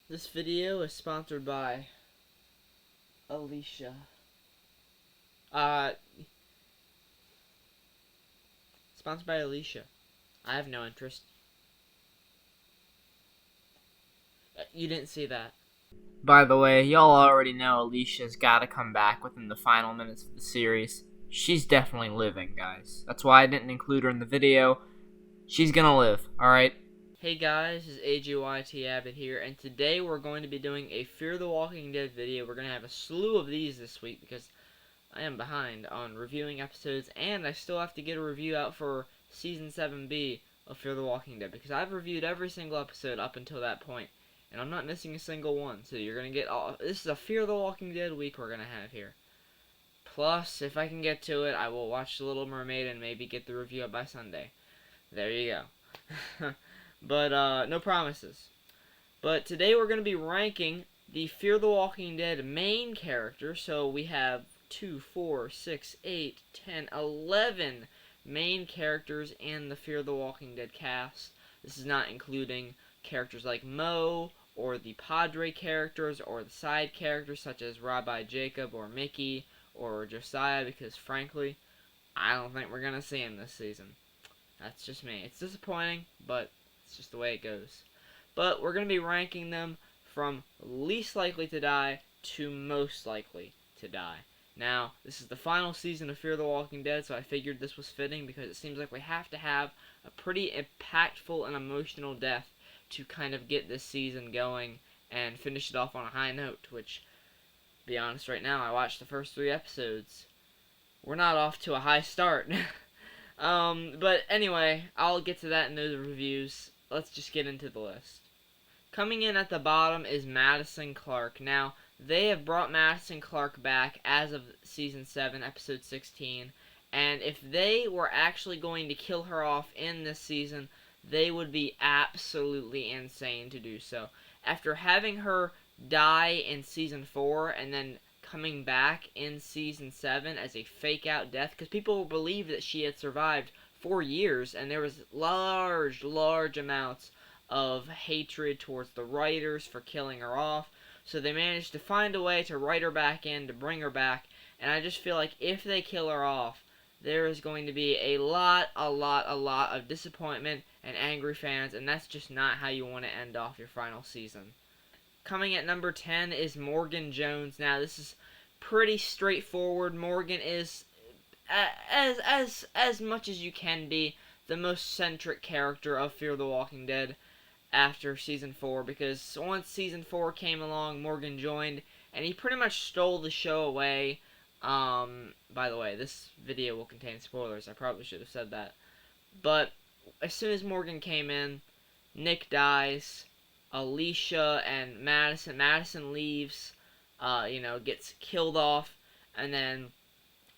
This video is sponsored by Alicia. Uh, Sponsored by Alicia. I have no interest. You didn't see that. By the way, y'all already know Alicia's gotta come back within the final minutes of the series. She's definitely living, guys. That's why I didn't include her in the video. She's gonna live, alright? Hey guys, this is AGYT Abbott here, and today we're going to be doing a Fear the Walking Dead video. We're going to have a slew of these this week because I am behind on reviewing episodes, and I still have to get a review out for Season 7B of Fear the Walking Dead, because I've reviewed every single episode up until that point, and I'm not missing a single one, so you're going to get all... This is a Fear the Walking Dead week we're going to have here. Plus, if I can get to it, I will watch The Little Mermaid and maybe get the review up by Sunday. There you go. But, no promises. But today we're going to be ranking the Fear the Walking Dead main character. So we have 2, 4, 6, 8, 10, 11 main characters in the Fear the Walking Dead cast. This is not including characters like Mo, or the Padre characters, or the side characters such as Rabbi Jacob, or Mickey, or Josiah, because frankly, I don't think we're going to see him this season. That's just me. It's disappointing, but it's just the way it goes. But we're going to be ranking them from least likely to die to most likely to die. Now, this is the final season of Fear the Walking Dead, so I figured this was fitting because it seems like we have to have a pretty impactful and emotional death to kind of get this season going and finish it off on a high note, which, to be honest right now, I watched the first 3 episodes. We're not off to a high start. But anyway, I'll get to that in those reviews. Let's just get into the list. Coming in at the bottom is Madison Clark. Now, they have brought Madison Clark back as of Season 7, Episode 16, and if they were actually going to kill her off in this season, they would be absolutely insane to do so. After having her die in Season 4 and then coming back in Season 7 as a fake-out death, because people believed that she had survived for years, and there was large amounts of hatred towards the writers for killing her off, so they managed to find a way to write her back in, to bring her back, and I just feel like if they kill her off, there is going to be a lot of disappointment and angry fans, and that's just not how you want to end off your final season. Coming at number 10 is Morgan Jones. Now, this is pretty straightforward. Morgan is, as much as you can be, the most centric character of Fear the Walking Dead after Season 4, because once Season 4 came along, Morgan joined, and he pretty much stole the show away. By the way, this video will contain spoilers. I probably should have said that. But as soon as Morgan came in, Nick dies, Alicia and Madison leaves, gets killed off, and then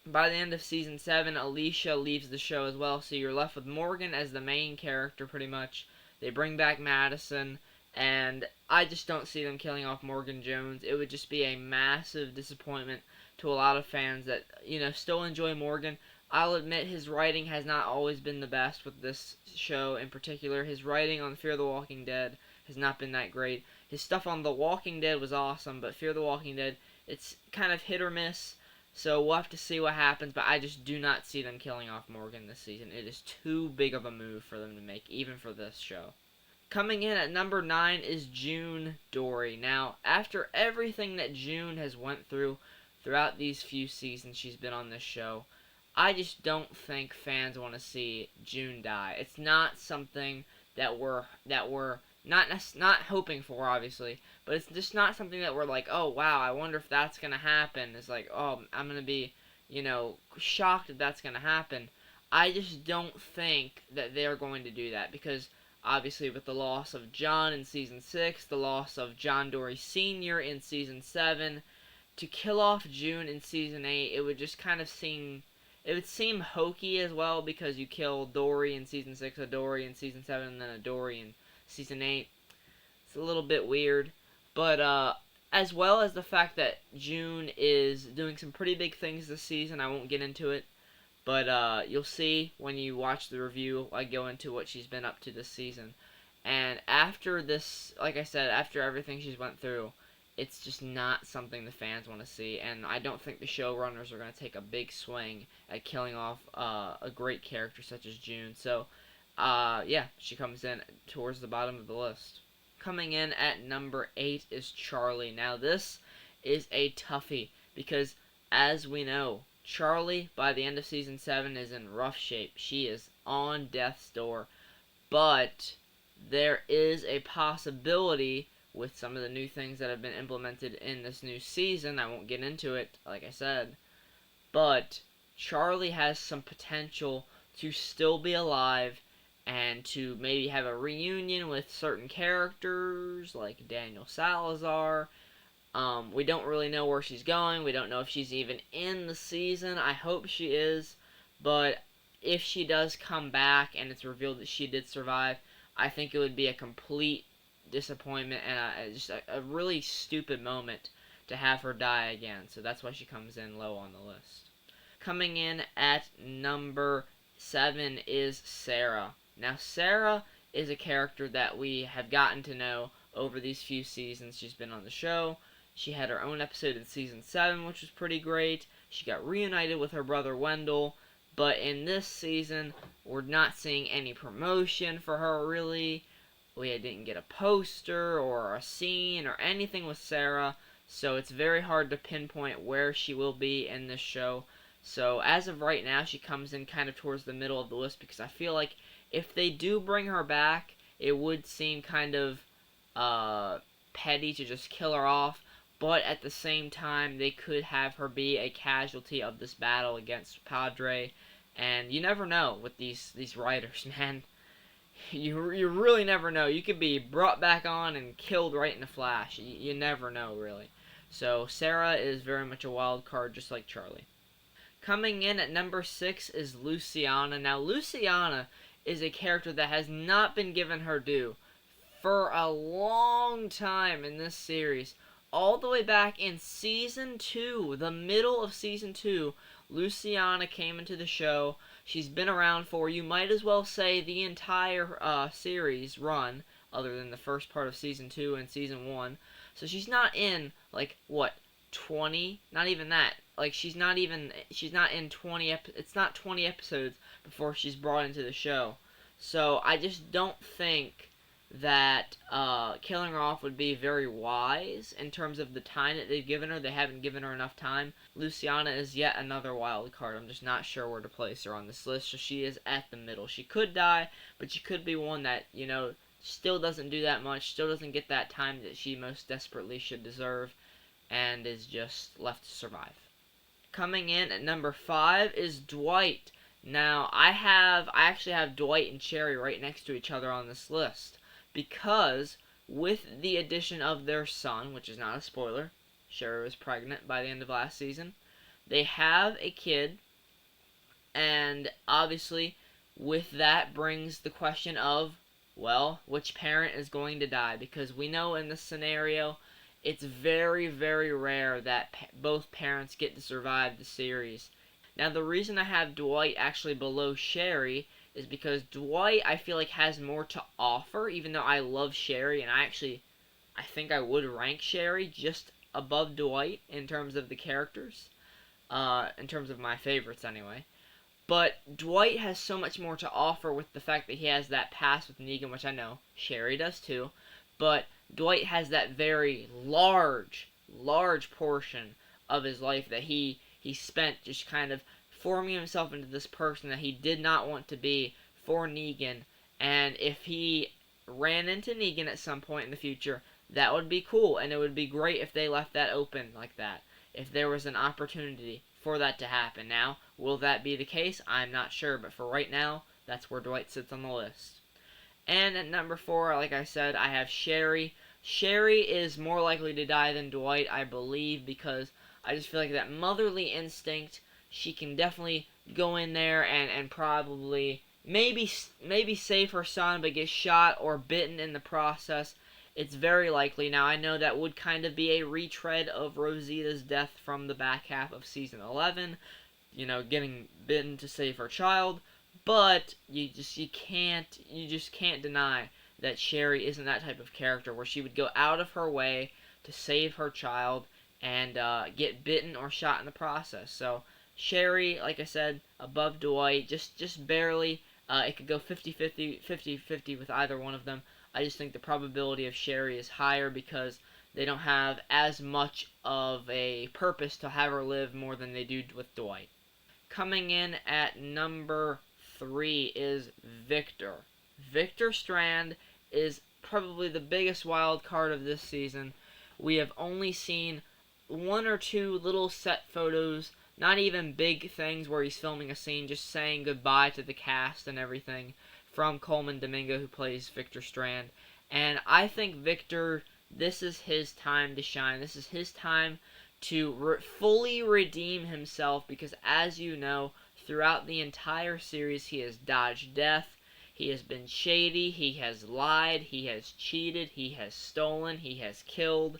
by the end of Season 7, Alicia leaves the show as well, so you're left with Morgan as the main character, pretty much. They bring back Madison, and I just don't see them killing off Morgan Jones. It would just be a massive disappointment to a lot of fans that, still enjoy Morgan. I'll admit his writing has not always been the best with this show in particular. His writing on Fear the Walking Dead has not been that great. His stuff on The Walking Dead was awesome, but Fear the Walking Dead, it's kind of hit or miss, so we'll have to see what happens, but I just do not see them killing off Morgan this season. It is too big of a move for them to make, even for this show. Coming in at number 9 is June Dory. Now, after everything that June has went through throughout these few seasons she's been on this show, I just don't think fans want to see June die. It's not something that we're not hoping for, obviously, but it's just not something that we're like, oh wow, I wonder if that's gonna happen. It's like, oh, I'm gonna be, shocked if that's gonna happen. I just don't think that they're going to do that, because obviously with the loss of John in Season 6, the loss of John Dory Sr. in Season 7, to kill off June in Season 8, it would just kind of seem hokey as well, because you kill Dory in Season 6, a Dory in Season 7, and then a Dory in Season 8. It's a little bit weird. But, as well as the fact that June is doing some pretty big things this season, I won't get into it. But, you'll see when you watch the review, I go into what she's been up to this season. And after this, like I said, after everything she's went through, it's just not something the fans want to see. And I don't think the showrunners are going to take a big swing at killing off a great character such as June. So, yeah, she comes in towards the bottom of the list. Coming in at number 8 is Charlie. Now, this is a toughie because, as we know, Charlie, by the end of season 7, is in rough shape. She is on death's door. But there is a possibility with some of the new things that have been implemented in this new season. I won't get into it, like I said. But Charlie has some potential to still be alive and to maybe have a reunion with certain characters like Daniel Salazar. We don't really know where she's going. We don't know if she's even in the season. I hope she is. But if she does come back and it's revealed that she did survive, I think it would be a complete disappointment and just a really stupid moment to have her die again. So that's why she comes in low on the list. Coming in at number 7 is Sarah. Now, Sarah is a character that we have gotten to know over these few seasons she's been on the show. She had her own episode in season 7, which was pretty great. She got reunited with her brother Wendell. But in this season, we're not seeing any promotion for her, really. We didn't get a poster or a scene or anything with Sarah. So it's very hard to pinpoint where she will be in this show. So as of right now, she comes in kind of towards the middle of the list because I feel like if they do bring her back, it would seem kind of petty to just kill her off. But at the same time, they could have her be a casualty of this battle against Padre. And you never know with these writers, man. You really never know. You could be brought back on and killed right in a flash. You never know, really. So Sarah is very much a wild card, just like Charlie. Coming in at number 6 is Luciana. Now, Luciana is a character that has not been given her due for a long time in this series. All the way back in season 2, the middle of season 2, Luciana came into the show. She's been around for, you might as well say, the entire series run, other than the first part of season 2 and season 1. So she's not in, like, what, 20? Not even that. Like, she's not in 20, it's not 20 episodes before she's brought into the show. So I just don't think that killing her off would be very wise in terms of the time that they've given her. They haven't given her enough time. Luciana is yet another wild card. I'm just not sure where to place her on this list, so she is at the middle. She could die, but she could be one that, still doesn't do that much, still doesn't get that time that she most desperately should deserve, and is just left to survive. Coming in at number 5 is Dwight. Now, I actually have Dwight and Cherry right next to each other on this list. Because with the addition of their son, which is not a spoiler, Sherry was pregnant by the end of last season, they have a kid, and obviously with that brings the question of, well, which parent is going to die? Because we know in this scenario, it's very, very rare that both parents get to survive the series. Now, the reason I have Dwight actually below Sherry is because Dwight, I feel like, has more to offer, even though I love Sherry, and I think I would rank Sherry just above Dwight in terms of the characters, in terms of my favorites anyway. But Dwight has so much more to offer with the fact that he has that past with Negan, which I know Sherry does too, but Dwight has that very large portion of his life that he spent just kind of forming himself into this person that he did not want to be for Negan. And if he ran into Negan at some point in the future, that would be cool, and it would be great if they left that open like that. If there was an opportunity for that to happen. Now, will that be the case? I'm not sure, but for right now, that's where Dwight sits on the list. And at number 4, like I said, I have Sherry. Sherry is more likely to die than Dwight, I believe, because I just feel like that motherly instinct, she can definitely go in there and probably maybe save her son but get shot or bitten in the process. It's very likely. Now, I know that would kind of be a retread of Rosita's death from the back half of season 11, getting bitten to save her child, but you just can't deny that Sherry isn't that type of character where she would go out of her way to save her child and get bitten or shot in the process. So Sherry, like I said, above Dwight, just barely. It could go 50-50 with either one of them. I just think the probability of Sherry is higher because they don't have as much of a purpose to have her live more than they do with Dwight. Coming in at number 3 is Victor. Victor Strand is probably the biggest wild card of this season. We have only seen 1 or 2 little set photos, not even big things where he's filming a scene, just saying goodbye to the cast and everything from Coleman Domingo, who plays Victor Strand. And I think Victor, this is his time to shine. This is his time to fully redeem himself because, as you know, throughout the entire series, he has dodged death. He has been shady. He has lied. He has cheated. He has stolen. He has killed.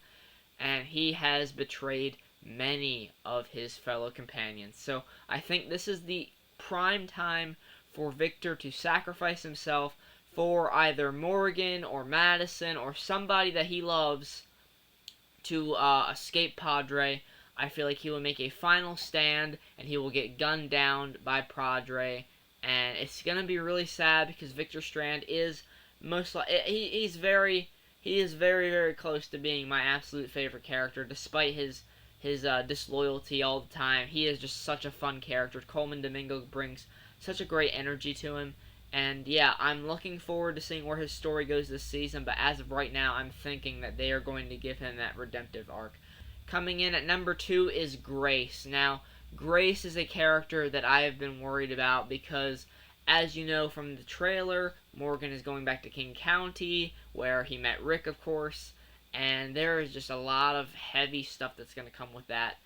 And he has betrayed many of his fellow companions. So I think this is the prime time for Victor to sacrifice himself for either Morgan or Madison or somebody that he loves to escape Padre. I feel like he will make a final stand and he will get gunned down by Padre. And it's going to be really sad because Victor Strand is he is very, very close to being my absolute favorite character, despite his disloyalty all the time. He is just such a fun character. Coleman Domingo brings such a great energy to him. And yeah, I'm looking forward to seeing where his story goes this season, but as of right now, I'm thinking that they are going to give him that redemptive arc. Coming in at number 2 is Grace. Now, Grace is a character that I have been worried about because, as you know from the trailer, Morgan is going back to King County, where he met Rick, of course, and there is just a lot of heavy stuff that's going to come with that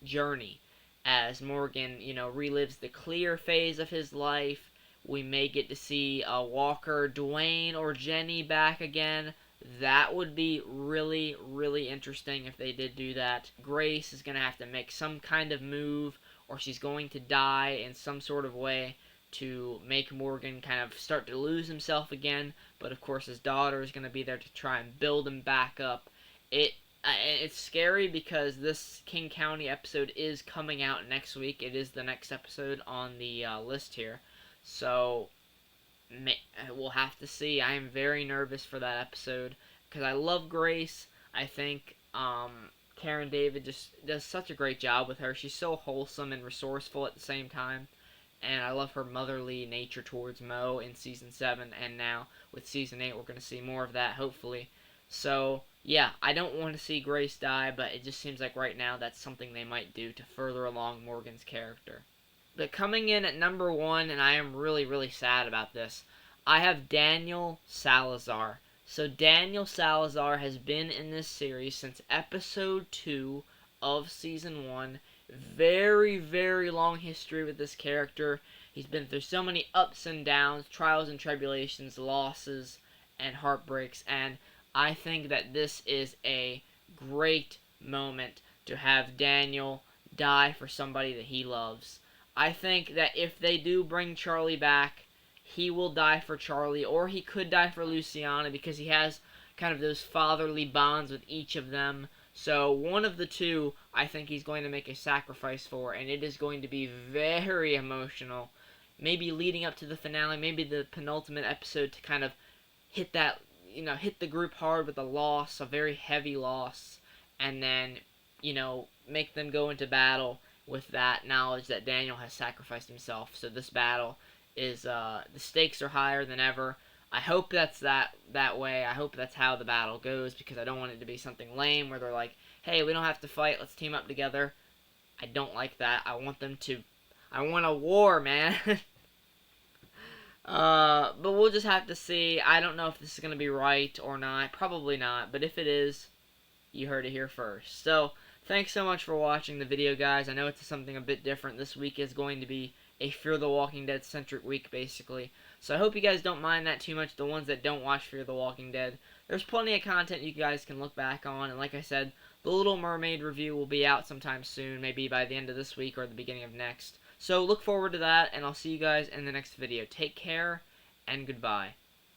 journey. As Morgan, relives the clear phase of his life, we may get to see Walker, Dwayne, or Jenny back again. That would be really, really interesting if they did do that. Grace is going to have to make some kind of move, or she's going to die in some sort of way to make Morgan kind of start to lose himself again. But of course his daughter is going to be there to try and build him back up. It's scary because this King County episode is coming out next week. It is the next episode on the list here. So, we'll have to see. I am very nervous for that episode because I love Grace. I think Karen David just does such a great job with her. She's so wholesome and resourceful at the same time. And I love her motherly nature towards Mo in Season 7. And now with Season 8, we're going to see more of that, hopefully. So, yeah, I don't want to see Grace die, but it just seems like right now that's something they might do to further along Morgan's character. But coming in at number 1, and I am really, really sad about this, I have Daniel Salazar. So Daniel Salazar has been in this series since episode 2 of season 1. Very, very long history with this character. He's been through so many ups and downs, trials and tribulations, losses, and heartbreaks, and I think that this is a great moment to have Daniel die for somebody that he loves. I think that if they do bring Charlie back, he will die for Charlie, or he could die for Luciana because he has kind of those fatherly bonds with each of them. So one of the two, I think he's going to make a sacrifice for, and it is going to be very emotional. Maybe leading up to the finale, maybe the penultimate episode to kind of hit that, hit the group hard with a loss, a very heavy loss, and then, make them go into battle with that knowledge that Daniel has sacrificed himself. So this battle is, the stakes are higher than ever. I hope that's that way. I hope that's how the battle goes, because I don't want it to be something lame where they're like, hey, we don't have to fight, let's team up together. I don't like that. I want a war, man. But we'll just have to see. I don't know if this is going to be right or not. Probably not, but if it is, you heard it here first. So, thanks so much for watching the video, guys. I know it's something a bit different. This week is going to be a Fear the Walking Dead centric week, basically. So I hope you guys don't mind that too much, the ones that don't watch Fear the Walking Dead. There's plenty of content you guys can look back on, and like I said, the Little Mermaid review will be out sometime soon, maybe by the end of this week or the beginning of next. So look forward to that, and I'll see you guys in the next video. Take care, and goodbye.